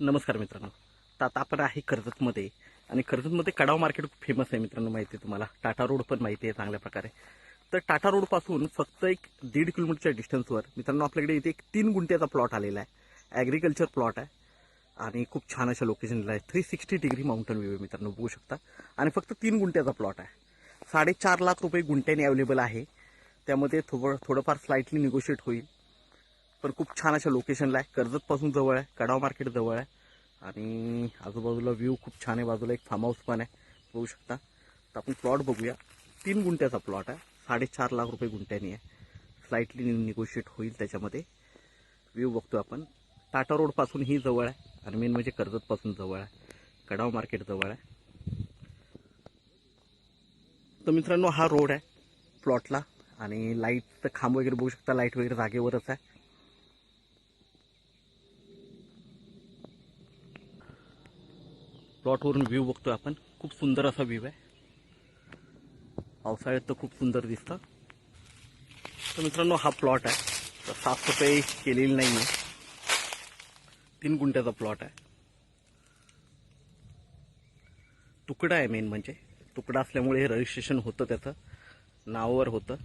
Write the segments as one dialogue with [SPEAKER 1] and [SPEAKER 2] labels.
[SPEAKER 1] नमस्कार मित्रांनो. तर आता आपण आहे कर्जतमध्ये आणि कर्जतमध्ये कडाव मार्केट खूप फेमस आहे मित्रांनो. माहिती आहे तुम्हाला, टाटा रोड पण माहिती आहे चांगल्या प्रकारे. तर टाटा रोडपासून फक्त एक 1.5 किलोमीटरच्या डिस्टन्सवर मित्रांनो आपल्याकडे इथे एक 3 गुंठ्याचा प्लॉट आलेला आहे. ॲग्रिकल्चर प्लॉट आहे आणि खूप छान अशा लोकेशनला आहे. 360 डिग्री माउंटन व्ह्यू आहे मित्रांनो, बघू शकता. आणि फक्त 3 गुंठ्याचा प्लॉट आहे. 4.5 लाख रुपये गुंठ्याने अवेलेबल आहे. त्यामध्ये थोडंफार स्लाइटली निगोशिएट होईल. पण खूप छान अशा लोकेशनला आहे. कर्जतपासून जवळ आहे, कडाव मार्केट जवळ आहे आणि आजूबाजूला व्ह्यू खूप छान आहे. बाजूला एक फार्म हाऊस पण आहे, बघू शकता. तर आपण प्लॉट बघूया. 3 गुंठ्याचा प्लॉट आहे, 4.5 लाख रुपये गुंठ्यानी आहे. स्लाइटली निगोशिएट होईल त्याच्यामध्ये. व्ह्यू बघतो आपण. टाटा रोडपासून ही जवळ आहे आणि मेन म्हणजे कर्जतपासून जवळ आहे, कडाव मार्केट जवळ आहे. तर मित्रांनो हा रोड आहे प्लॉटला आणि लाईटचं खांब वगैरे बघू शकता. लाईट वगैरे जागेवरच आहे. प्लॉटवरून व्ह्यू बघतोय आपण. खूप सुंदर असा व्ह्यू आहे. पावसाळ्यात तर खूप सुंदर दिसतं. तर मित्रांनो हा प्लॉट आहे. तर साफसफाई केलेली नाही आहे. 3 गुंठ्याचा प्लॉट आहे. तुकडा आहे मेन म्हणजे. तुकडा असल्यामुळे हे रजिस्ट्रेशन होतं, त्याचं नावावर होतं.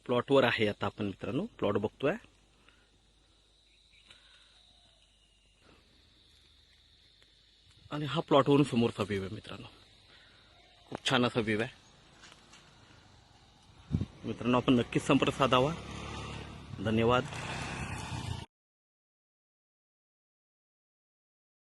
[SPEAKER 1] प्लॉटवर आहे आता आपण मित्रांनो, प्लॉट बघतोय. आणि हा प्लॉटवरून समोरचा व्ह्यू आहे मित्रांनो. खूप छान असा व्ह्यू आहे मित्रांनो. आपण नक्कीच संपर्क साधावा. धन्यवाद.